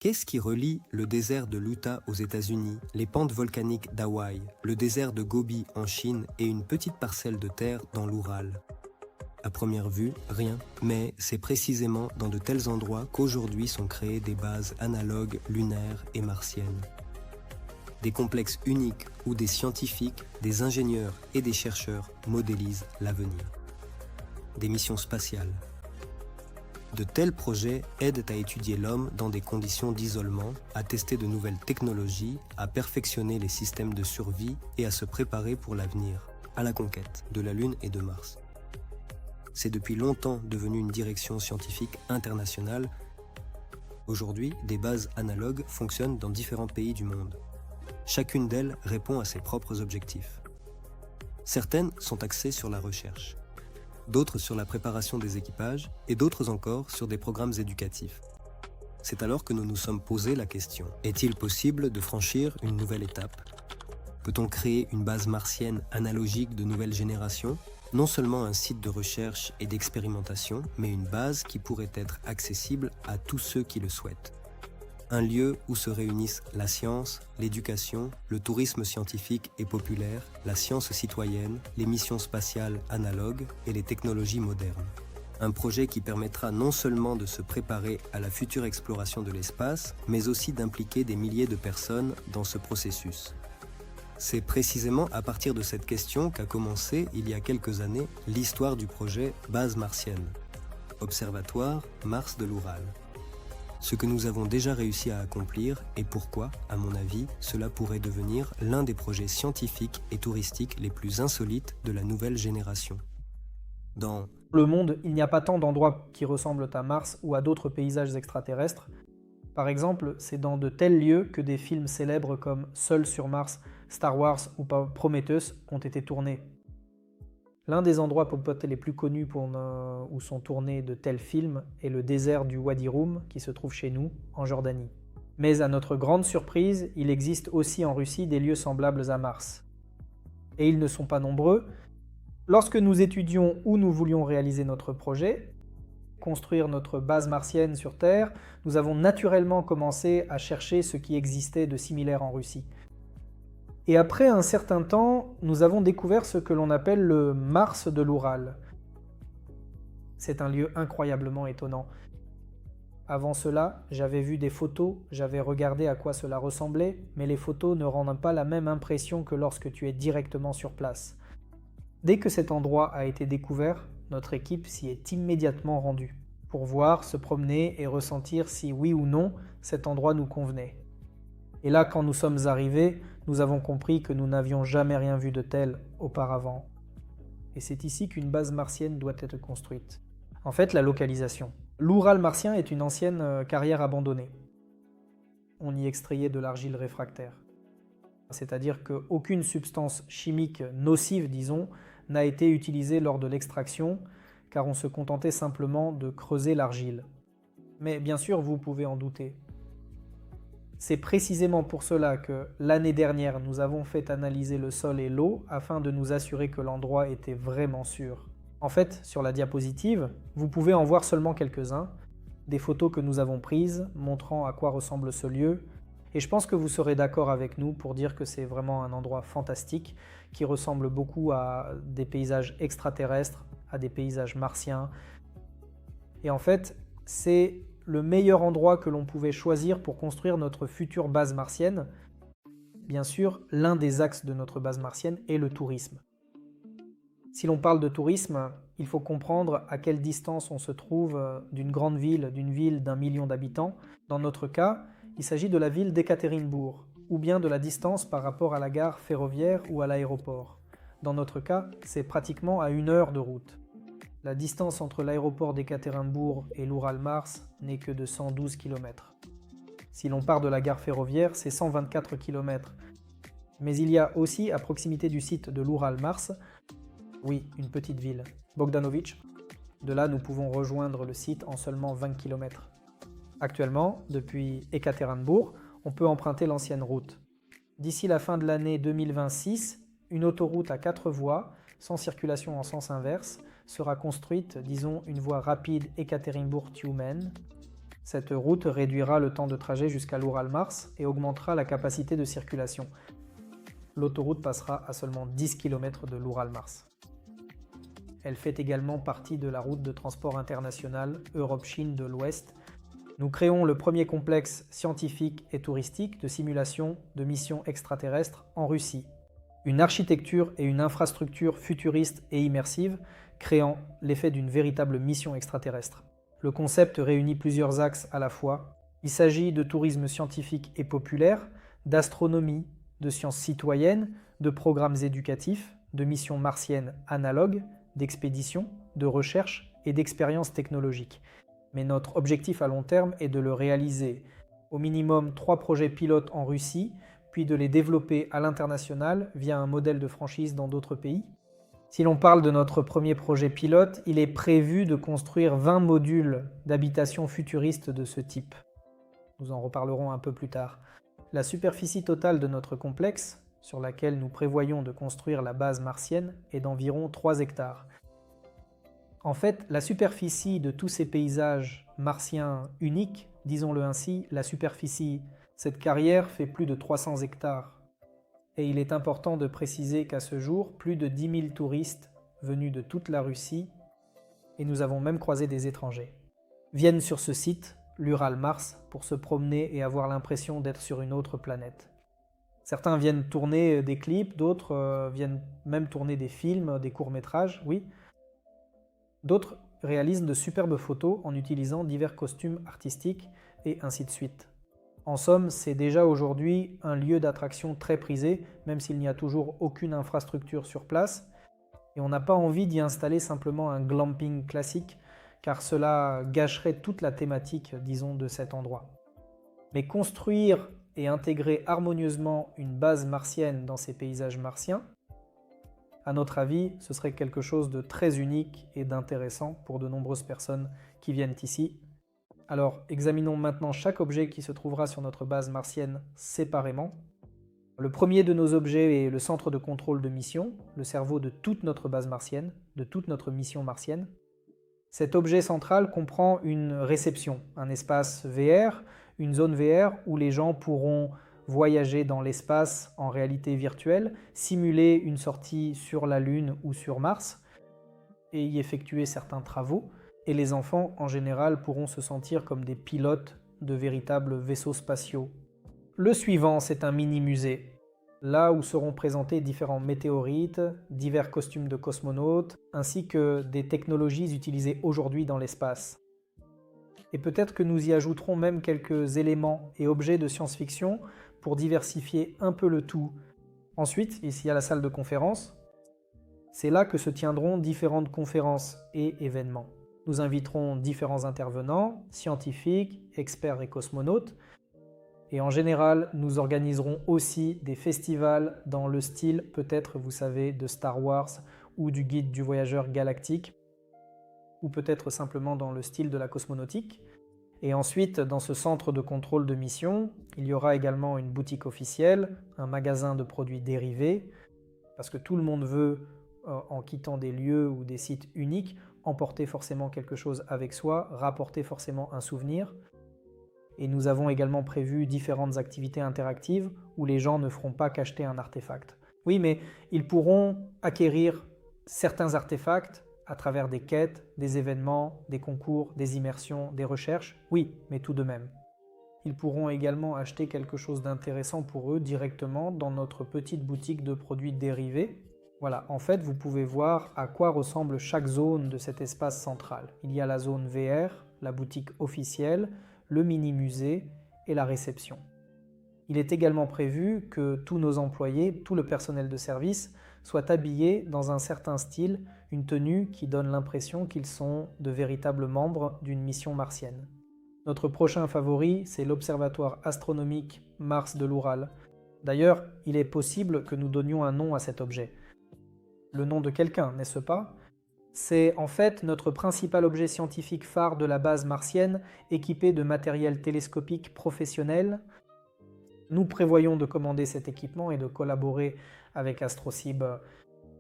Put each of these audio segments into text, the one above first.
Qu'est-ce qui relie le désert de l'Utah aux États-Unis, les pentes volcaniques d'Hawaï, le désert de Gobi en Chine et une petite parcelle de terre dans l'Oural? À première vue, rien, mais c'est précisément dans de tels endroits qu'aujourd'hui sont créées des bases analogues lunaires et martiennes. Des complexes uniques où des scientifiques, des ingénieurs et des chercheurs modélisent l'avenir. Des missions spatiales. De tels projets aident à étudier l'homme dans des conditions d'isolement, à tester de nouvelles technologies, à perfectionner les systèmes de survie et à se préparer pour l'avenir, à la conquête de la Lune et de Mars. C'est depuis longtemps devenu une direction scientifique internationale. Aujourd'hui, des bases analogues fonctionnent dans différents pays du monde. Chacune d'elles répond à ses propres objectifs. Certaines sont axées sur la recherche, d'autres sur la préparation des équipages et d'autres encore sur des programmes éducatifs. C'est alors que nous nous sommes posé la question, est-il possible de franchir une nouvelle étape? Peut-on créer une base martienne analogique de nouvelle génération? Non seulement un site de recherche et d'expérimentation, mais une base qui pourrait être accessible à tous ceux qui le souhaitent. Un lieu où se réunissent la science, l'éducation, le tourisme scientifique et populaire, la science citoyenne, les missions spatiales analogues et les technologies modernes. Un projet qui permettra non seulement de se préparer à la future exploration de l'espace, mais aussi d'impliquer des milliers de personnes dans ce processus. C'est précisément à partir de cette question qu'a commencé, il y a quelques années, l'histoire du projet Base martienne, Observatoire Mars de l'Oural. Ce que nous avons déjà réussi à accomplir et pourquoi, à mon avis, cela pourrait devenir l'un des projets scientifiques et touristiques les plus insolites de la nouvelle génération. Dans le monde, il n'y a pas tant d'endroits qui ressemblent à Mars ou à d'autres paysages extraterrestres. Par exemple, c'est dans de tels lieux que des films célèbres comme Seul sur Mars, Star Wars ou Prometheus ont été tournés. L'un des endroits peut-être les plus connus où sont tournés de tels films est le désert du Wadi Rum qui se trouve chez nous, en Jordanie. Mais à notre grande surprise, il existe aussi en Russie des lieux semblables à Mars. Et ils ne sont pas nombreux. Lorsque nous étudions où nous voulions réaliser notre projet, construire notre base martienne sur Terre, nous avons naturellement commencé à chercher ce qui existait de similaire en Russie. Et après un certain temps, nous avons découvert ce que l'on appelle le Mars de l'Oural. C'est un lieu incroyablement étonnant. Avant cela, j'avais vu des photos, j'avais regardé à quoi cela ressemblait, mais les photos ne rendent pas la même impression que lorsque tu es directement sur place. Dès que cet endroit a été découvert, notre équipe s'y est immédiatement rendue, pour voir, se promener et ressentir si oui ou non cet endroit nous convenait. Et là, quand nous sommes arrivés, nous avons compris que nous n'avions jamais rien vu de tel auparavant. Et c'est ici qu'une base martienne doit être construite. En fait, la localisation. L'Oural martien est une ancienne carrière abandonnée. On y extrayait de l'argile réfractaire. C'est-à-dire qu'aucune substance chimique nocive, disons, n'a été utilisée lors de l'extraction, car on se contentait simplement de creuser l'argile. Mais bien sûr, vous pouvez en douter. C'est précisément pour cela que l'année dernière, nous avons fait analyser le sol et l'eau afin de nous assurer que l'endroit était vraiment sûr. En fait, sur la diapositive, vous pouvez en voir seulement quelques-uns, des photos que nous avons prises montrant à quoi ressemble ce lieu, et je pense que vous serez d'accord avec nous pour dire que c'est vraiment un endroit fantastique qui ressemble beaucoup à des paysages extraterrestres, à des paysages martiens. Et en fait, c'est le meilleur endroit que l'on pouvait choisir pour construire notre future base martienne. Bien sûr, l'un des axes de notre base martienne est le tourisme. Si l'on parle de tourisme, il faut comprendre à quelle distance on se trouve d'une grande ville, d'une ville d'1 million d'habitants. Dans notre cas, il s'agit de la ville d'Ekaterinbourg, ou bien de la distance par rapport à la gare ferroviaire ou à l'aéroport. Dans notre cas, c'est pratiquement à 1 heure de route. La distance entre l'aéroport d'Ekaterinbourg et l'Oural-Mars n'est que de 112 km. Si l'on part de la gare ferroviaire, c'est 124 km. Mais il y a aussi, à proximité du site de l'Oural-Mars, oui, une petite ville, Bogdanovich. De là, nous pouvons rejoindre le site en seulement 20 km. Actuellement, depuis Ekaterinbourg, on peut emprunter l'ancienne route. D'ici la fin de l'année 2026, une autoroute à 4 voies, sans circulation en sens inverse, sera construite, disons, une voie rapide Ekaterinbourg-Tiumen. Cette route réduira le temps de trajet jusqu'à l'Oural-Mars et augmentera la capacité de circulation. L'autoroute passera à seulement 10 km de l'Oural-Mars. Elle fait également partie de la route de transport international Europe-Chine de l'Ouest. Nous créons le premier complexe scientifique et touristique de simulation de missions extraterrestres en Russie. Une architecture et une infrastructure futuristes et immersives créant l'effet d'une véritable mission extraterrestre. Le concept réunit plusieurs axes à la fois. Il s'agit de tourisme scientifique et populaire, d'astronomie, de sciences citoyennes, de programmes éducatifs, de missions martiennes analogues, d'expéditions, de recherche et d'expériences technologiques. Mais notre objectif à long terme est de le réaliser. Au minimum 3 projets pilotes en Russie, puis de les développer à l'international via un modèle de franchise dans d'autres pays. Si l'on parle de notre premier projet pilote, il est prévu de construire 20 modules d'habitation futuriste de ce type. Nous en reparlerons un peu plus tard. La superficie totale de notre complexe, sur laquelle nous prévoyons de construire la base martienne, est d'environ 3 hectares. En fait, la superficie de tous ces paysages martiens uniques, disons-le ainsi, la superficie, cette carrière fait plus de 300 hectares. Et il est important de préciser qu'à ce jour, plus de 10 000 touristes venus de toute la Russie, et nous avons même croisé des étrangers, viennent sur ce site, l'Ural-Mars, pour se promener et avoir l'impression d'être sur une autre planète. Certains viennent tourner des clips, d'autres viennent même tourner des films, des courts-métrages, oui. D'autres réalisent de superbes photos en utilisant divers costumes artistiques et ainsi de suite. En somme, c'est déjà aujourd'hui un lieu d'attraction très prisé, même s'il n'y a toujours aucune infrastructure sur place. Et on n'a pas envie d'y installer simplement un glamping classique, car cela gâcherait toute la thématique, disons, de cet endroit. Mais construire et intégrer harmonieusement une base martienne dans ces paysages martiens, à notre avis, ce serait quelque chose de très unique et d'intéressant pour de nombreuses personnes qui viennent ici. Alors, examinons maintenant chaque objet qui se trouvera sur notre base martienne séparément. Le premier de nos objets est le centre de contrôle de mission, le cerveau de toute notre base martienne, de toute notre mission martienne. Cet objet central comprend une réception, un espace VR, une zone VR où les gens pourront voyager dans l'espace en réalité virtuelle, simuler une sortie sur la Lune ou sur Mars et y effectuer certains travaux. Et les enfants, en général, pourront se sentir comme des pilotes de véritables vaisseaux spatiaux. Le suivant, c'est un mini-musée, là où seront présentés différents météorites, divers costumes de cosmonautes, ainsi que des technologies utilisées aujourd'hui dans l'espace. Et peut-être que nous y ajouterons même quelques éléments et objets de science-fiction pour diversifier un peu le tout. Ensuite, ici à la salle de conférence, c'est là que se tiendront différentes conférences et événements. Nous inviterons différents intervenants, scientifiques, experts et cosmonautes. Et en général, nous organiserons aussi des festivals dans le style, peut-être, vous savez, de Star Wars ou du Guide du voyageur galactique, ou peut-être simplement dans le style de la cosmonautique. Et ensuite, dans ce centre de contrôle de mission, il y aura également une boutique officielle, un magasin de produits dérivés, parce que tout le monde veut, en quittant des lieux ou des sites uniques, emporter forcément quelque chose avec soi, rapporter forcément un souvenir. Et nous avons également prévu différentes activités interactives où les gens ne feront pas qu'acheter un artefact. Oui, mais ils pourront acquérir certains artefacts à travers des quêtes, des événements, des concours, des immersions, des recherches. Oui, mais tout de même. Ils pourront également acheter quelque chose d'intéressant pour eux directement dans notre petite boutique de produits dérivés. Voilà, en fait, vous pouvez voir à quoi ressemble chaque zone de cet espace central. Il y a la zone VR, la boutique officielle, le mini-musée et la réception. Il est également prévu que tous nos employés, tout le personnel de service, soient habillés dans un certain style, une tenue qui donne l'impression qu'ils sont de véritables membres d'une mission martienne. Notre prochain favori, c'est l'Observatoire astronomique Mars de l'Oural. D'ailleurs, il est possible que nous donnions un nom à cet objet. Le nom de quelqu'un, n'est-ce pas ? C'est en fait notre principal objet scientifique phare de la base martienne, équipé de matériel télescopique professionnel. Nous prévoyons de commander cet équipement et de collaborer avec Astrosib.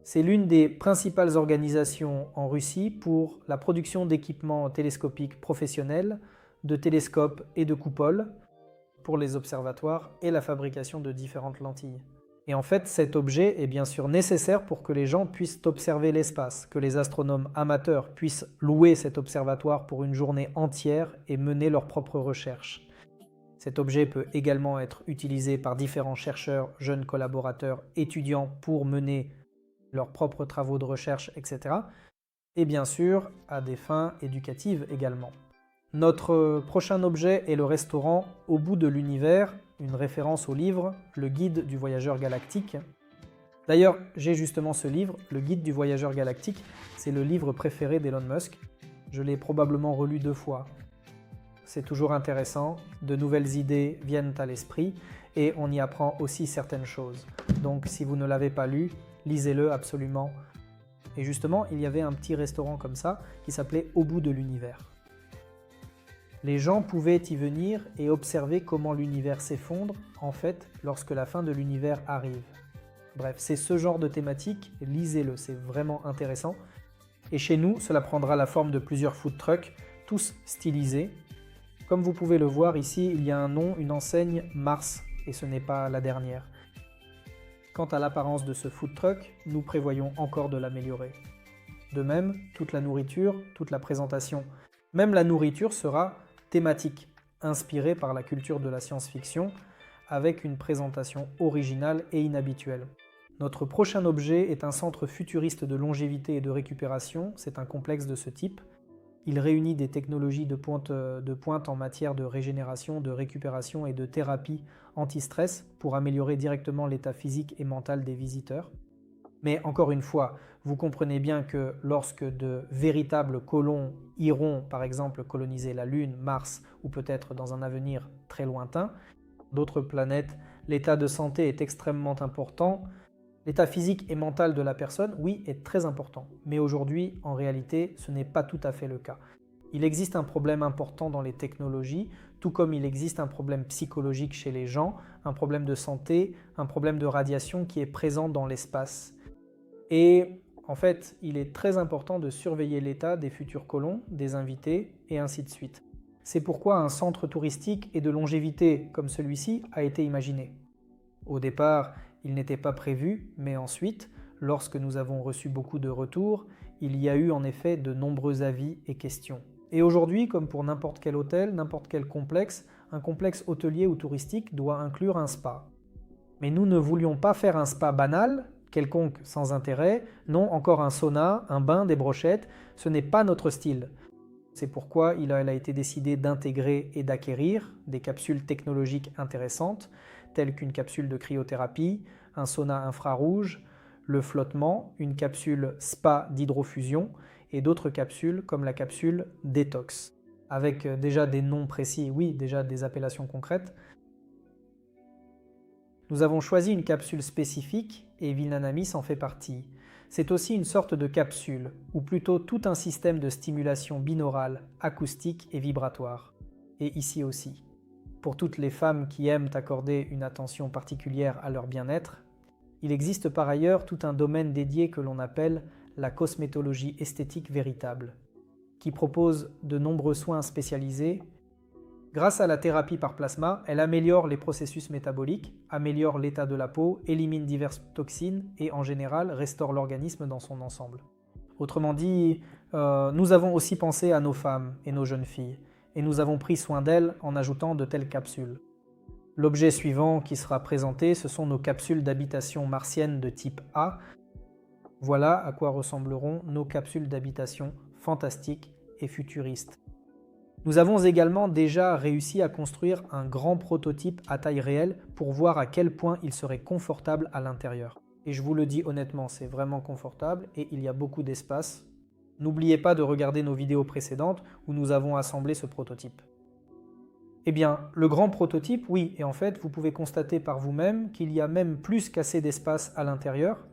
C'est l'une des principales organisations en Russie pour la production d'équipements télescopiques professionnels de télescopes et de coupoles pour les observatoires et la fabrication de différentes lentilles. Et en fait, cet objet est bien sûr nécessaire pour que les gens puissent observer l'espace, que les astronomes amateurs puissent louer cet observatoire pour une journée entière et mener leurs propres recherches. Cet objet peut également être utilisé par différents chercheurs, jeunes collaborateurs, étudiants pour mener leurs propres travaux de recherche, etc. Et bien sûr, à des fins éducatives également. Notre prochain objet est le restaurant Au bout de l'univers, une référence au livre Le Guide du voyageur galactique. D'ailleurs, j'ai justement ce livre, Le Guide du voyageur galactique, c'est le livre préféré d'Elon Musk. Je l'ai probablement relu 2 fois. C'est toujours intéressant, de nouvelles idées viennent à l'esprit et on y apprend aussi certaines choses. Donc si vous ne l'avez pas lu, lisez-le absolument. Et justement, il y avait un petit restaurant comme ça qui s'appelait Au bout de l'univers. Les gens pouvaient y venir et observer comment l'univers s'effondre, en fait, lorsque la fin de l'univers arrive. Bref, c'est ce genre de thématique, lisez-le, c'est vraiment intéressant. Et chez nous, cela prendra la forme de plusieurs food trucks, tous stylisés. Comme vous pouvez le voir ici, il y a un nom, une enseigne Mars, et ce n'est pas la dernière. Quant à l'apparence de ce food truck, nous prévoyons encore de l'améliorer. De même, toute la nourriture, toute la présentation, même la nourriture sera thématique, inspirée par la culture de la science-fiction, avec une présentation originale et inhabituelle. Notre prochain objet est un centre futuriste de longévité et de récupération, c'est un complexe de ce type. Il réunit des technologies de pointe en matière de régénération, de récupération et de thérapie anti-stress pour améliorer directement l'état physique et mental des visiteurs. Mais encore une fois, vous comprenez bien que lorsque de véritables colons iront par exemple coloniser la Lune, Mars ou peut-être dans un avenir très lointain, d'autres planètes, l'état de santé est extrêmement important. L'état physique et mental de la personne, oui, est très important. Mais aujourd'hui, en réalité, ce n'est pas tout à fait le cas. Il existe un problème important dans les technologies, tout comme il existe un problème psychologique chez les gens, un problème de santé, un problème de radiation qui est présent dans l'espace. Et en fait, il est très important de surveiller l'état des futurs colons, des invités, et ainsi de suite. C'est pourquoi un centre touristique et de longévité comme celui-ci a été imaginé. Au départ, il n'était pas prévu, mais ensuite, lorsque nous avons reçu beaucoup de retours, il y a eu en effet de nombreux avis et questions. Et aujourd'hui, comme pour n'importe quel hôtel, n'importe quel complexe, un complexe hôtelier ou touristique doit inclure un spa. Mais nous ne voulions pas faire un spa banal, quelconque sans intérêt, non encore un sauna, un bain, des brochettes, ce n'est pas notre style. C'est pourquoi il a été décidé d'intégrer et d'acquérir des capsules technologiques intéressantes, telles qu'une capsule de cryothérapie, un sauna infrarouge, le flottement, une capsule spa d'hydrofusion et d'autres capsules comme la capsule détox, avec déjà des noms précis, oui, déjà des appellations concrètes. Nous avons choisi une capsule spécifique et Vilnanamis en fait partie. C'est aussi une sorte de capsule, ou plutôt tout un système de stimulation binaurale, acoustique et vibratoire. Et ici aussi. Pour toutes les femmes qui aiment accorder une attention particulière à leur bien-être, il existe par ailleurs tout un domaine dédié que l'on appelle la cosmétologie esthétique véritable, qui propose de nombreux soins spécialisés. Grâce à la thérapie par plasma, elle améliore les processus métaboliques, améliore l'état de la peau, élimine diverses toxines et en général restaure l'organisme dans son ensemble. Autrement dit, nous avons aussi pensé à nos femmes et nos jeunes filles, et nous avons pris soin d'elles en ajoutant de telles capsules. L'objet suivant qui sera présenté, ce sont nos capsules d'habitation martienne de type A. Voilà à quoi ressembleront nos capsules d'habitation fantastiques et futuristes. Nous avons également déjà réussi à construire un grand prototype à taille réelle pour voir à quel point il serait confortable à l'intérieur. Et je vous le dis honnêtement, c'est vraiment confortable et il y a beaucoup d'espace. N'oubliez pas de regarder nos vidéos précédentes où nous avons assemblé ce prototype. Eh bien, le grand prototype, oui, et en fait, vous pouvez constater par vous-même qu'il y a même plus qu'assez d'espace à l'intérieur.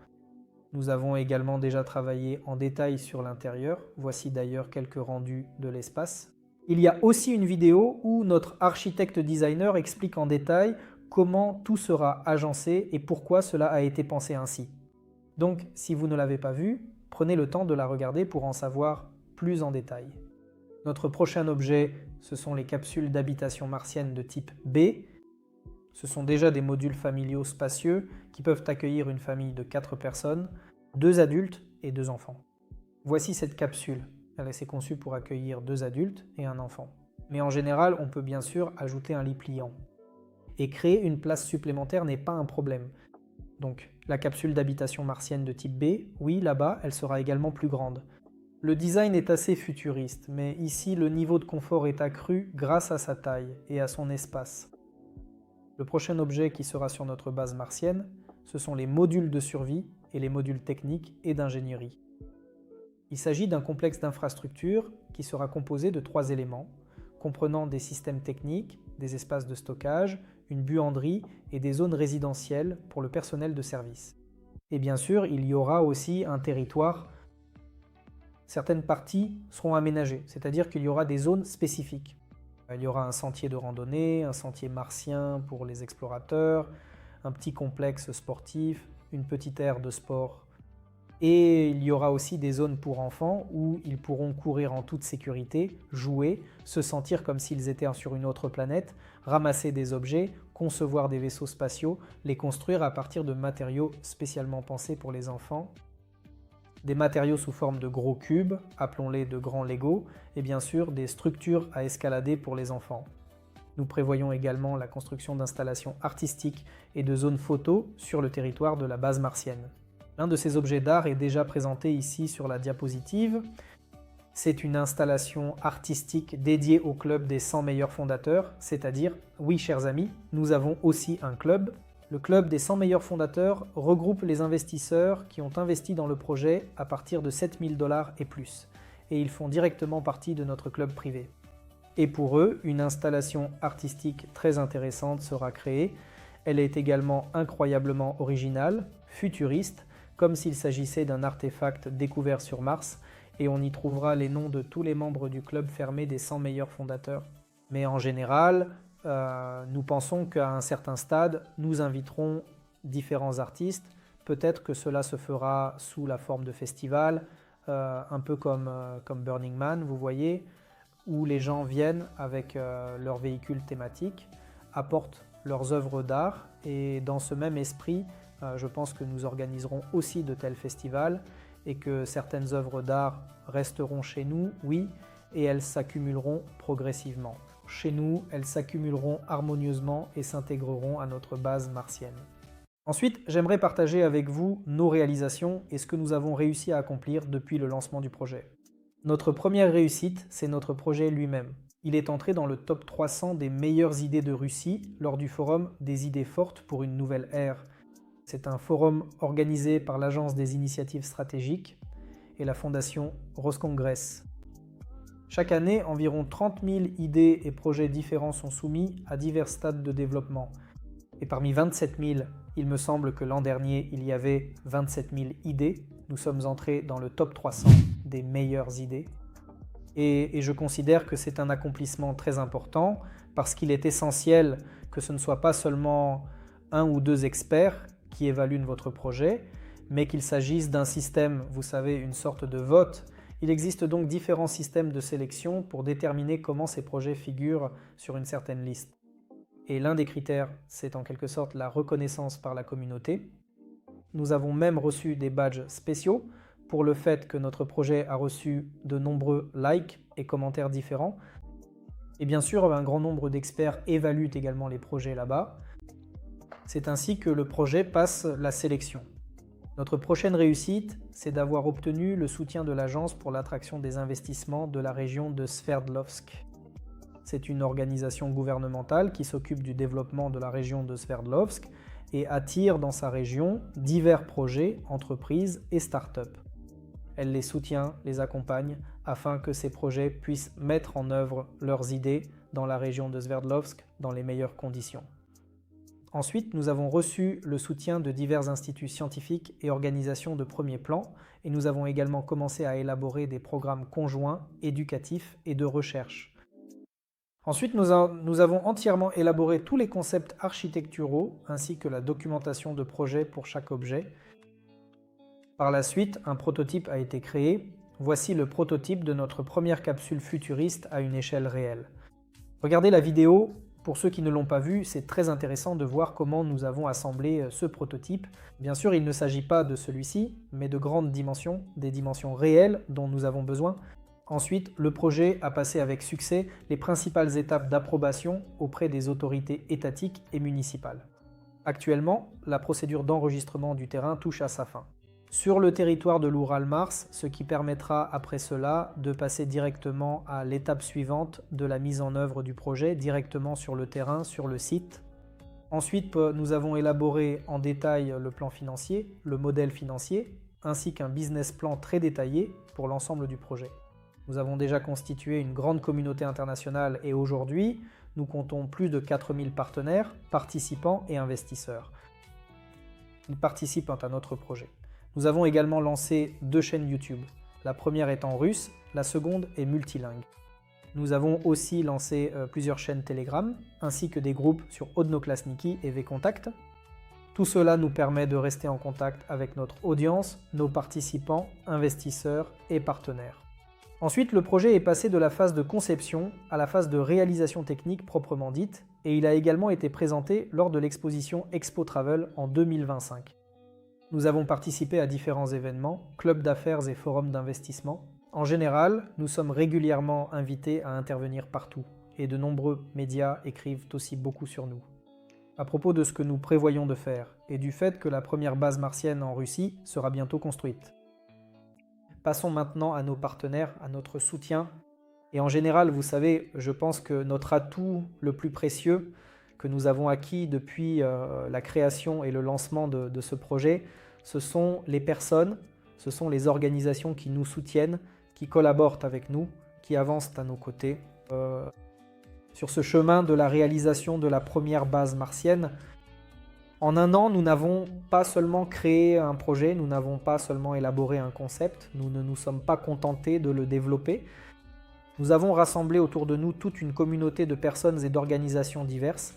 Nous avons également déjà travaillé en détail sur l'intérieur. Voici d'ailleurs quelques rendus de l'espace. Il y a aussi une vidéo où notre architecte designer explique en détail comment tout sera agencé et pourquoi cela a été pensé ainsi. Donc, si vous ne l'avez pas vue, prenez le temps de la regarder pour en savoir plus en détail. Notre prochain objet ce sont les capsules d'habitation martienne de type B. Ce sont déjà des modules familiaux spacieux qui peuvent accueillir une famille de 4 personnes, 2 adultes et 2 enfants. Voici cette capsule. Elle s'est conçue pour accueillir 2 adultes et un enfant. Mais en général, on peut bien sûr ajouter un lit pliant. Et créer une place supplémentaire n'est pas un problème. Donc, la capsule d'habitation martienne de type B, oui, là-bas, elle sera également plus grande. Le design est assez futuriste, mais ici, le niveau de confort est accru grâce à sa taille et à son espace. Le prochain objet qui sera sur notre base martienne, ce sont les modules de survie et les modules techniques et d'ingénierie. Il s'agit d'un complexe d'infrastructures qui sera composé de 3 éléments, comprenant des systèmes techniques, des espaces de stockage, une buanderie et des zones résidentielles pour le personnel de service. Et bien sûr, il y aura aussi un territoire. Certaines parties seront aménagées, c'est-à-dire qu'il y aura des zones spécifiques. Il y aura un sentier de randonnée, un sentier martien pour les explorateurs, un petit complexe sportif, une petite aire de sport. Et il y aura aussi des zones pour enfants où ils pourront courir en toute sécurité, jouer, se sentir comme s'ils étaient sur une autre planète, ramasser des objets, concevoir des vaisseaux spatiaux, les construire à partir de matériaux spécialement pensés pour les enfants. Des matériaux sous forme de gros cubes, appelons-les de grands Lego, et bien sûr des structures à escalader pour les enfants. Nous prévoyons également la construction d'installations artistiques et de zones photos sur le territoire de la base martienne. L'un de ces objets d'art est déjà présenté ici sur la diapositive. C'est une installation artistique dédiée au club des 100 meilleurs fondateurs, c'est-à-dire, oui chers amis, nous avons aussi un club. Le club des 100 meilleurs fondateurs regroupe les investisseurs qui ont investi dans le projet à partir de 7 000 $ et plus, et ils font directement partie de notre club privé. Et pour eux, une installation artistique très intéressante sera créée. Elle est également incroyablement originale, futuriste, comme s'il s'agissait d'un artefact découvert sur Mars, et on y trouvera les noms de tous les membres du club fermé des 100 meilleurs fondateurs. Mais en général, nous pensons qu'à un certain stade, nous inviterons différents artistes. Peut-être que cela se fera sous la forme de festival, un peu comme Burning Man, vous voyez, où les gens viennent avec leurs véhicules thématiques, apportent leurs œuvres d'art, et dans ce même esprit, je pense que nous organiserons aussi de tels festivals et que certaines œuvres d'art resteront chez nous, oui, et elles s'accumuleront progressivement. Chez nous, elles s'accumuleront harmonieusement et s'intégreront à notre base martienne. Ensuite, j'aimerais partager avec vous nos réalisations et ce que nous avons réussi à accomplir depuis le lancement du projet. Notre première réussite, c'est notre projet lui-même. Il est entré dans le top 300 des meilleures idées de Russie lors du forum des idées fortes pour une nouvelle ère. C'est un forum organisé par l'Agence des initiatives stratégiques et la fondation Roscongress. Chaque année, environ 30 000 idées et projets différents sont soumis à divers stades de développement. Et parmi 27 000, il me semble que l'an dernier, il y avait 27 000 idées. Nous sommes entrés dans le top 300 des meilleures idées. Et je considère que c'est un accomplissement très important parce qu'il est essentiel que ce ne soit pas seulement 1 ou 2 experts qui évaluent votre projet, mais qu'il s'agisse d'un système, vous savez, une sorte de vote. Il existe donc différents systèmes de sélection pour déterminer comment ces projets figurent sur une certaine liste. Et l'un des critères, c'est en quelque sorte la reconnaissance par la communauté. Nous avons même reçu des badges spéciaux pour le fait que notre projet a reçu de nombreux likes et commentaires différents. Et bien sûr, un grand nombre d'experts évaluent également les projets là-bas. C'est ainsi que le projet passe la sélection. Notre prochaine réussite, c'est d'avoir obtenu le soutien de l'Agence pour l'attraction des investissements de la région de Sverdlovsk. C'est une organisation gouvernementale qui s'occupe du développement de la région de Sverdlovsk et attire dans sa région divers projets, entreprises et start-up. Elle les soutient, les accompagne, afin que ces projets puissent mettre en œuvre leurs idées dans la région de Sverdlovsk dans les meilleures conditions. Ensuite, nous avons reçu le soutien de divers instituts scientifiques et organisations de premier plan, et nous avons également commencé à élaborer des programmes conjoints, éducatifs et de recherche. Ensuite, nous avons entièrement élaboré tous les concepts architecturaux, ainsi que la documentation de projet pour chaque objet. Par la suite, un prototype a été créé. Voici le prototype de notre première capsule futuriste à une échelle réelle. Regardez la vidéo, pour ceux qui ne l'ont pas vue, c'est très intéressant de voir comment nous avons assemblé ce prototype. Bien sûr, il ne s'agit pas de celui-ci, mais de grandes dimensions, des dimensions réelles dont nous avons besoin. Ensuite, le projet a passé avec succès les principales étapes d'approbation auprès des autorités étatiques et municipales. Actuellement, la procédure d'enregistrement du terrain touche à sa fin. Sur le territoire de l'Oural-Mars, ce qui permettra après cela de passer directement à l'étape suivante de la mise en œuvre du projet, directement sur le terrain, sur le site. Ensuite, nous avons élaboré en détail le plan financier, le modèle financier, ainsi qu'un business plan très détaillé pour l'ensemble du projet. Nous avons déjà constitué une grande communauté internationale et aujourd'hui, nous comptons plus de 4000 partenaires, participants et investisseurs. Ils participent à notre projet. Nous avons également lancé 2 chaînes YouTube. La première est en russe, la seconde est multilingue. Nous avons aussi lancé plusieurs chaînes Telegram, ainsi que des groupes sur Odnoklasniki et VKontakte. Tout cela nous permet de rester en contact avec notre audience, nos participants, investisseurs et partenaires. Ensuite, le projet est passé de la phase de conception à la phase de réalisation technique proprement dite, et il a également été présenté lors de l'exposition Expo Travel en 2025. Nous avons participé à différents événements, clubs d'affaires et forums d'investissement. En général, nous sommes régulièrement invités à intervenir partout, et de nombreux médias écrivent aussi beaucoup sur nous. À propos de ce que nous prévoyons de faire, et du fait que la première base martienne en Russie sera bientôt construite. Passons maintenant à nos partenaires, à notre soutien. Et en général, vous savez, je pense que notre atout le plus précieux que nous avons acquis depuis la création et le lancement de ce projet, ce sont les personnes, ce sont les organisations qui nous soutiennent, qui collaborent avec nous, qui avancent à nos côtés. Sur ce chemin de la réalisation de la première base martienne, en un an, nous n'avons pas seulement créé un projet, nous n'avons pas seulement élaboré un concept, nous ne nous sommes pas contentés de le développer. Nous avons rassemblé autour de nous toute une communauté de personnes et d'organisations diverses,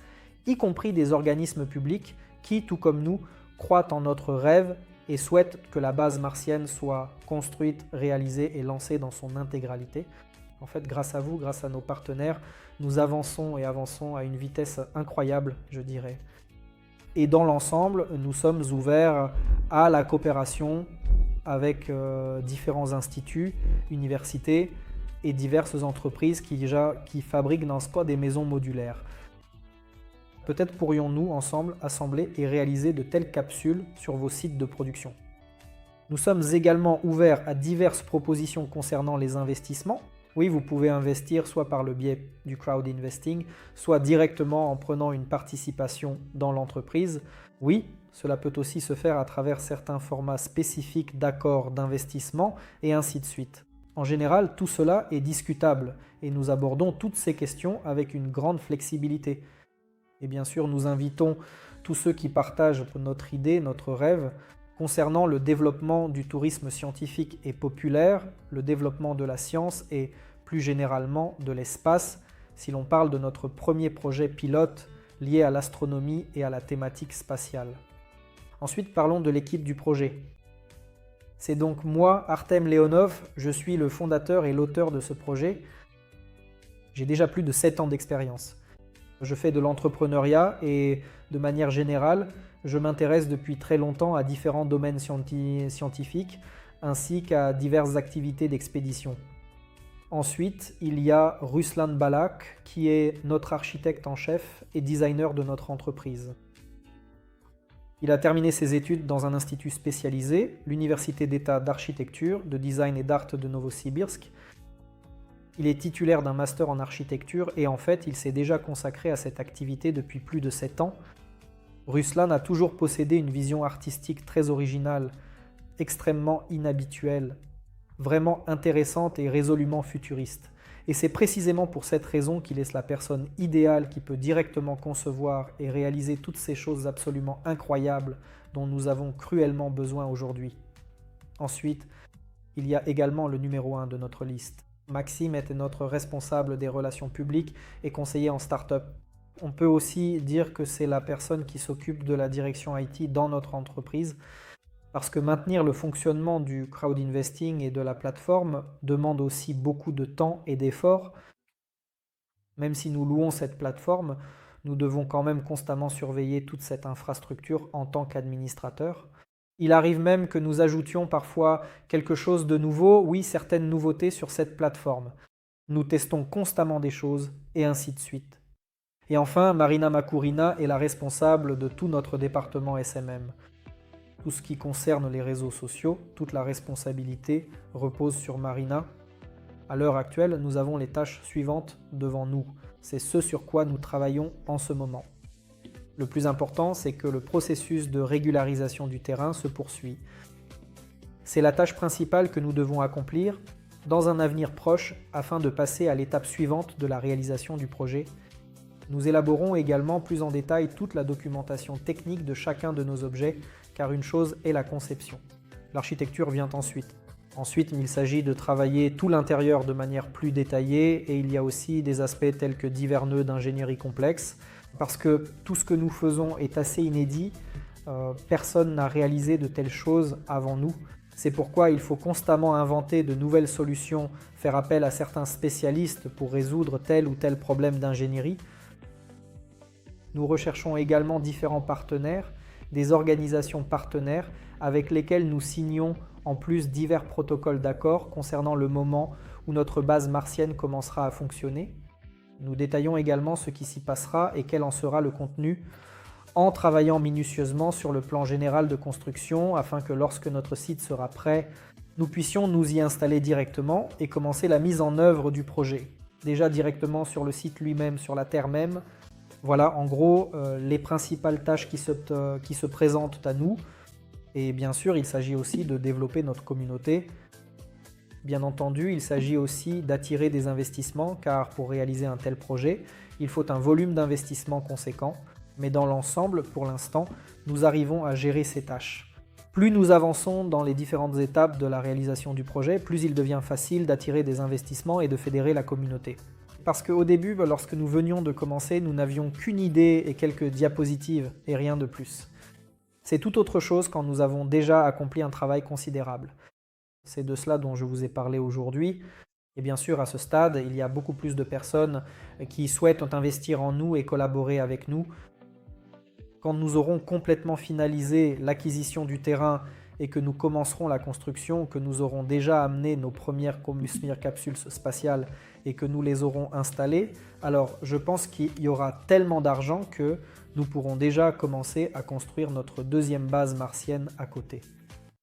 y compris des organismes publics qui, tout comme nous, croient en notre rêve et souhaitent que la base martienne soit construite, réalisée et lancée dans son intégralité. En fait, grâce à vous, grâce à nos partenaires, nous avançons et avançons à une vitesse incroyable, je dirais. Et dans l'ensemble, nous sommes ouverts à la coopération avec différents instituts, universités et diverses entreprises qui fabriquent dans ce cas des maisons modulaires. Peut-être pourrions-nous ensemble assembler et réaliser de telles capsules sur vos sites de production. Nous sommes également ouverts à diverses propositions concernant les investissements. Oui, vous pouvez investir soit par le biais du crowd investing, soit directement en prenant une participation dans l'entreprise. Oui, cela peut aussi se faire à travers certains formats spécifiques d'accords d'investissement et ainsi de suite. En général, tout cela est discutable et nous abordons toutes ces questions avec une grande flexibilité. Et bien sûr, nous invitons tous ceux qui partagent notre idée, notre rêve, concernant le développement du tourisme scientifique et populaire, le développement de la science et plus généralement de l'espace, si l'on parle de notre premier projet pilote lié à l'astronomie et à la thématique spatiale. Ensuite, parlons de l'équipe du projet. C'est donc moi, Artem Leonov, je suis le fondateur et l'auteur de ce projet. J'ai déjà plus de 7 ans d'expérience. Je fais de l'entrepreneuriat et de manière générale, je m'intéresse depuis très longtemps à différents domaines scientifiques ainsi qu'à diverses activités d'expédition. Ensuite, il y a Ruslan Balak qui est notre architecte en chef et designer de notre entreprise. Il a terminé ses études dans un institut spécialisé, l'Université d'État d'architecture, de design et d'art de Novosibirsk. Il est titulaire d'un master en architecture et en fait, il s'est déjà consacré à cette activité depuis plus de 7 ans. Ruslan a toujours possédé une vision artistique très originale, extrêmement inhabituelle, vraiment intéressante et résolument futuriste. Et c'est précisément pour cette raison qu'il est la personne idéale qui peut directement concevoir et réaliser toutes ces choses absolument incroyables dont nous avons cruellement besoin aujourd'hui. Ensuite, il y a également le numéro 1 de notre liste. Maxime était notre responsable des relations publiques et conseiller en start-up. On peut aussi dire que c'est la personne qui s'occupe de la direction IT dans notre entreprise, parce que maintenir le fonctionnement du crowd investing et de la plateforme demande aussi beaucoup de temps et d'efforts. Même si nous louons cette plateforme, nous devons quand même constamment surveiller toute cette infrastructure en tant qu'administrateur. Il arrive même que nous ajoutions parfois quelque chose de nouveau, oui, certaines nouveautés sur cette plateforme. Nous testons constamment des choses, et ainsi de suite. Et enfin, Marina Makurina est la responsable de tout notre département SMM. Tout ce qui concerne les réseaux sociaux, toute la responsabilité repose sur Marina. À l'heure actuelle, nous avons les tâches suivantes devant nous. C'est ce sur quoi nous travaillons en ce moment. Le plus important, c'est que le processus de régularisation du terrain se poursuit. C'est la tâche principale que nous devons accomplir dans un avenir proche afin de passer à l'étape suivante de la réalisation du projet. Nous élaborons également plus en détail toute la documentation technique de chacun de nos objets, car une chose est la conception. L'architecture vient ensuite. Ensuite, il s'agit de travailler tout l'intérieur de manière plus détaillée et il y a aussi des aspects tels que divers nœuds d'ingénierie complexe, parce que tout ce que nous faisons est assez inédit, personne n'a réalisé de telles choses avant nous. C'est pourquoi il faut constamment inventer de nouvelles solutions, faire appel à certains spécialistes pour résoudre tel ou tel problème d'ingénierie. Nous recherchons également différents partenaires, des organisations partenaires avec lesquelles nous signons en plus divers protocoles d'accord concernant le moment où notre base martienne commencera à fonctionner. Nous détaillons également ce qui s'y passera et quel en sera le contenu en travaillant minutieusement sur le plan général de construction afin que lorsque notre site sera prêt, nous puissions nous y installer directement et commencer la mise en œuvre du projet. Déjà directement sur le site lui-même, sur la terre même. Voilà en gros les principales tâches qui se présentent à nous. Et bien sûr, il s'agit aussi de développer notre communauté. Bien entendu, il s'agit aussi d'attirer des investissements car pour réaliser un tel projet, il faut un volume d'investissement conséquent. Mais dans l'ensemble, pour l'instant, nous arrivons à gérer ces tâches. Plus nous avançons dans les différentes étapes de la réalisation du projet, plus il devient facile d'attirer des investissements et de fédérer la communauté. Parce qu'au début, lorsque nous venions de commencer, nous n'avions qu'une idée et quelques diapositives et rien de plus. C'est tout autre chose quand nous avons déjà accompli un travail considérable. C'est de cela dont je vous ai parlé aujourd'hui. Et bien sûr, à ce stade, il y a beaucoup plus de personnes qui souhaitent investir en nous et collaborer avec nous. Quand nous aurons complètement finalisé l'acquisition du terrain et que nous commencerons la construction, que nous aurons déjà amené nos premières capsules spatiales et que nous les aurons installées, alors je pense qu'il y aura tellement d'argent que nous pourrons déjà commencer à construire notre deuxième base martienne à côté.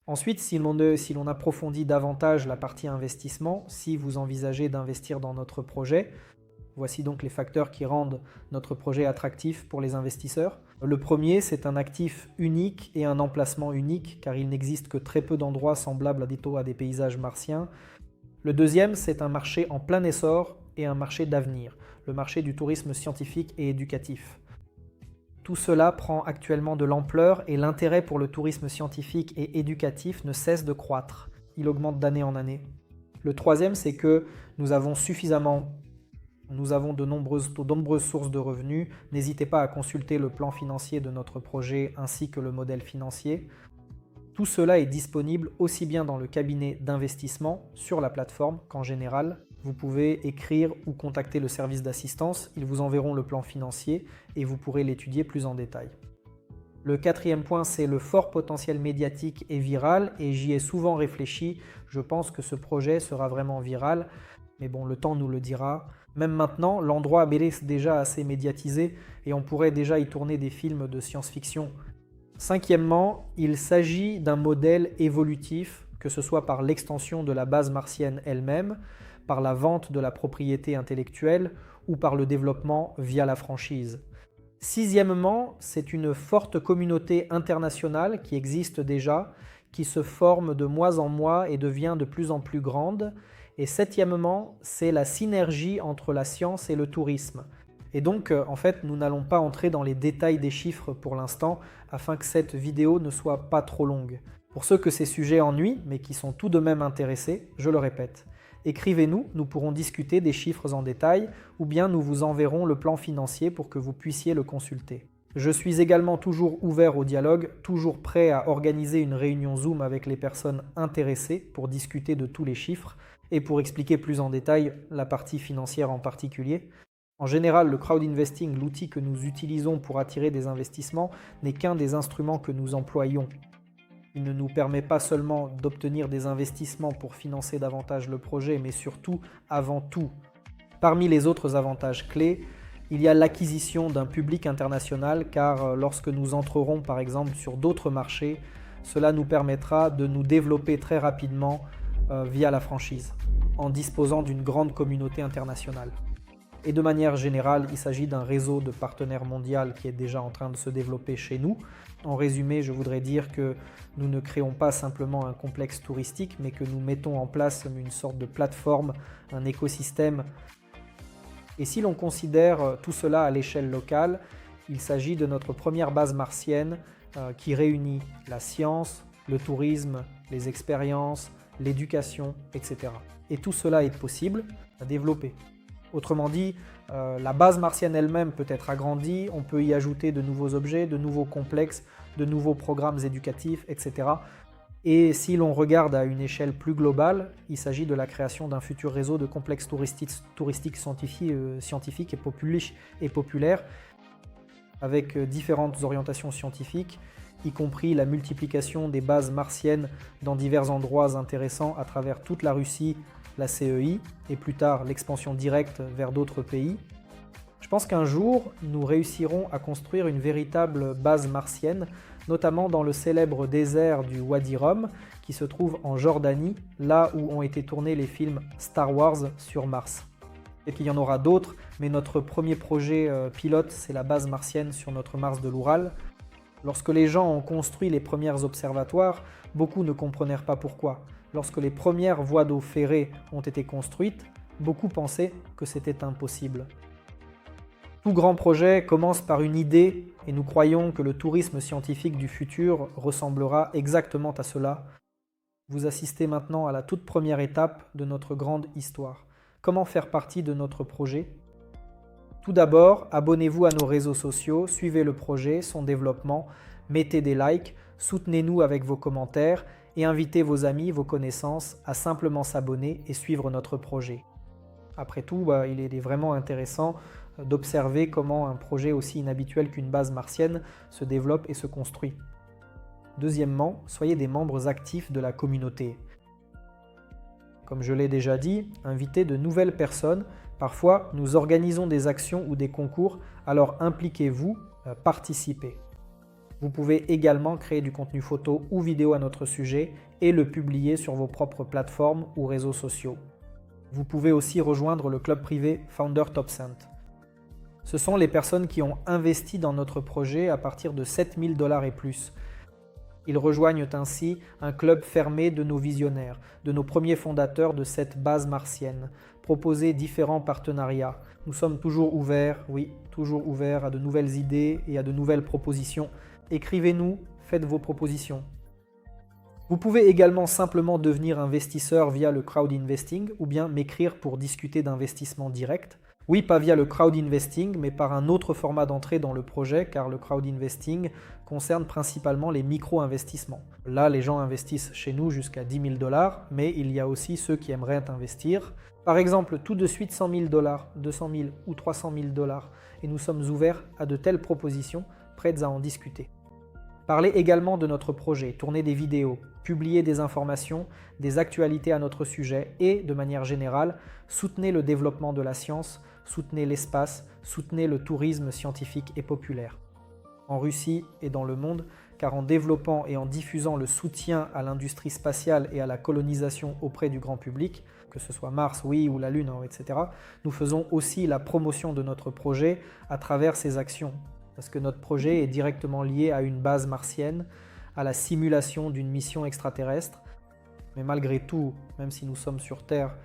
Ensuite, si l'on approfondit davantage la partie investissement, si vous envisagez d'investir dans notre projet, voici donc les facteurs qui rendent notre projet attractif pour les investisseurs. Le premier, c'est un actif unique et un emplacement unique, car il n'existe que très peu d'endroits semblables à des paysages martiens. Le deuxième, c'est un marché en plein essor et un marché d'avenir, le marché du tourisme scientifique et éducatif. Tout cela prend actuellement de l'ampleur et l'intérêt pour le tourisme scientifique et éducatif ne cesse de croître. Il augmente d'année en année. Le troisième, c'est que nous avons de nombreuses sources de revenus. N'hésitez pas à consulter le plan financier de notre projet ainsi que le modèle financier. Tout cela est disponible aussi bien dans le cabinet d'investissement sur la plateforme qu'en général. Vous pouvez écrire ou contacter le service d'assistance, ils vous enverront le plan financier et vous pourrez l'étudier plus en détail. Le quatrième point, c'est le fort potentiel médiatique et viral et j'y ai souvent réfléchi. Je pense que ce projet sera vraiment viral, mais bon, le temps nous le dira. Même maintenant, l'endroit mérite déjà assez médiatisé et on pourrait déjà y tourner des films de science-fiction. Cinquièmement, il s'agit d'un modèle évolutif, que ce soit par l'extension de la base martienne elle-même, par la vente de la propriété intellectuelle ou par le développement via la franchise. Sixièmement, c'est une forte communauté internationale qui existe déjà, qui se forme de mois en mois et devient de plus en plus grande. Et septièmement, c'est la synergie entre la science et le tourisme. Et donc, en fait, nous n'allons pas entrer dans les détails des chiffres pour l'instant, afin que cette vidéo ne soit pas trop longue. Pour ceux que ces sujets ennuient, mais qui sont tout de même intéressés, je le répète, écrivez-nous, nous pourrons discuter des chiffres en détail, ou bien nous vous enverrons le plan financier pour que vous puissiez le consulter. Je suis également toujours ouvert au dialogue, toujours prêt à organiser une réunion Zoom avec les personnes intéressées pour discuter de tous les chiffres et pour expliquer plus en détail la partie financière en particulier. En général, le crowd investing, l'outil que nous utilisons pour attirer des investissements, n'est qu'un des instruments que nous employons. Il ne nous permet pas seulement d'obtenir des investissements pour financer davantage le projet, mais surtout, avant tout, parmi les autres avantages clés, il y a l'acquisition d'un public international, car lorsque nous entrerons par exemple sur d'autres marchés, cela nous permettra de nous développer très rapidement via la franchise, en disposant d'une grande communauté internationale. Et de manière générale, il s'agit d'un réseau de partenaires mondial qui est déjà en train de se développer chez nous. En résumé, je voudrais dire que nous ne créons pas simplement un complexe touristique, mais que nous mettons en place une sorte de plateforme, un écosystème. Et si l'on considère tout cela à l'échelle locale, il s'agit de notre première base martienne qui réunit la science, le tourisme, les expériences, l'éducation, etc. Et tout cela est possible à développer. Autrement dit, la base martienne elle-même peut être agrandie, on peut y ajouter de nouveaux objets, de nouveaux complexes, de nouveaux programmes éducatifs, etc. Et si l'on regarde à une échelle plus globale, il s'agit de la création d'un futur réseau de complexes touristiques scientifiques et populaires, avec différentes orientations scientifiques, y compris la multiplication des bases martiennes dans divers endroits intéressants à travers toute la Russie, la CEI, et plus tard l'expansion directe vers d'autres pays. Je pense qu'un jour, nous réussirons à construire une véritable base martienne, notamment dans le célèbre désert du Wadi Rum, qui se trouve en Jordanie, là où ont été tournés les films Star Wars sur Mars. Et qu'il y en aura d'autres, mais notre premier projet pilote, c'est la base martienne sur notre Mars de l'Oural. Lorsque les gens ont construit les premiers observatoires, beaucoup ne comprenèrent pas pourquoi. Lorsque les premières voies d'eau ferrées ont été construites, beaucoup pensaient que c'était impossible. Tout grand projet commence par une idée et nous croyons que le tourisme scientifique du futur ressemblera exactement à cela. Vous assistez maintenant à la toute première étape de notre grande histoire. Comment faire partie de notre projet ? Tout d'abord, abonnez-vous à nos réseaux sociaux, suivez le projet, son développement, mettez des likes, soutenez-nous avec vos commentaires et invitez vos amis, vos connaissances à simplement s'abonner et suivre notre projet. Après tout, il est vraiment intéressant d'observer comment un projet aussi inhabituel qu'une base martienne se développe et se construit. Deuxièmement, soyez des membres actifs de la communauté. Comme je l'ai déjà dit, invitez de nouvelles personnes. Parfois, nous organisons des actions ou des concours, alors impliquez-vous, participez. Vous pouvez également créer du contenu photo ou vidéo à notre sujet et le publier sur vos propres plateformes ou réseaux sociaux. Vous pouvez aussi rejoindre le club privé Founder Top Cent. Ce sont les personnes qui ont investi dans notre projet à partir de 7 000 $ et plus. Ils rejoignent ainsi un club fermé de nos visionnaires, de nos premiers fondateurs de cette base martienne. Proposer différents partenariats. Nous sommes toujours ouverts, oui, toujours ouverts à de nouvelles idées et à de nouvelles propositions. Écrivez-nous, faites vos propositions. Vous pouvez également simplement devenir investisseur via le crowd investing ou bien m'écrire pour discuter d'investissement direct. Oui, pas via le crowd investing, mais par un autre format d'entrée dans le projet, car le crowd investing concerne principalement les micro-investissements. Là, les gens investissent chez nous jusqu'à 10 000 $, mais il y a aussi ceux qui aimeraient investir. Par exemple, tout de suite 100 000 $, 200 000 ou 300 000 $, et nous sommes ouverts à de telles propositions, prêtes à en discuter. Parlez également de notre projet, tournez des vidéos, publiez des informations, des actualités à notre sujet et, de manière générale, soutenez le développement de la science, soutenez l'espace, soutenez le tourisme scientifique et populaire. En Russie et dans le monde, car en développant et en diffusant le soutien à l'industrie spatiale et à la colonisation auprès du grand public, que ce soit Mars, oui, ou la Lune, etc., nous faisons aussi la promotion de notre projet à travers ces actions. Parce que notre projet est directement lié à une base martienne, à la simulation d'une mission extraterrestre. Mais malgré tout, même si nous sommes sur Terre,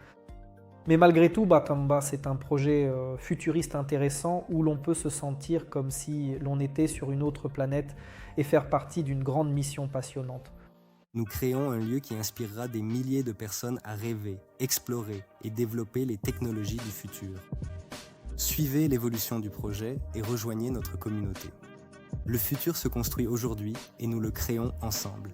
c'est un projet futuriste intéressant où l'on peut se sentir comme si l'on était sur une autre planète et faire partie d'une grande mission passionnante. Nous créons un lieu qui inspirera des milliers de personnes à rêver, explorer et développer les technologies du futur. Suivez l'évolution du projet et rejoignez notre communauté. Le futur se construit aujourd'hui et nous le créons ensemble.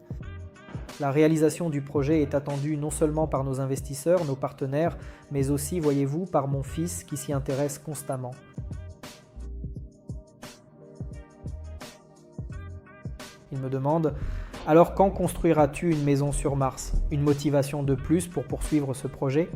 La réalisation du projet est attendue non seulement par nos investisseurs, nos partenaires, mais aussi, voyez-vous, par mon fils qui s'y intéresse constamment. Il me demande « Alors quand construiras-tu une maison sur Mars ? Une motivation de plus pour poursuivre ce projet ?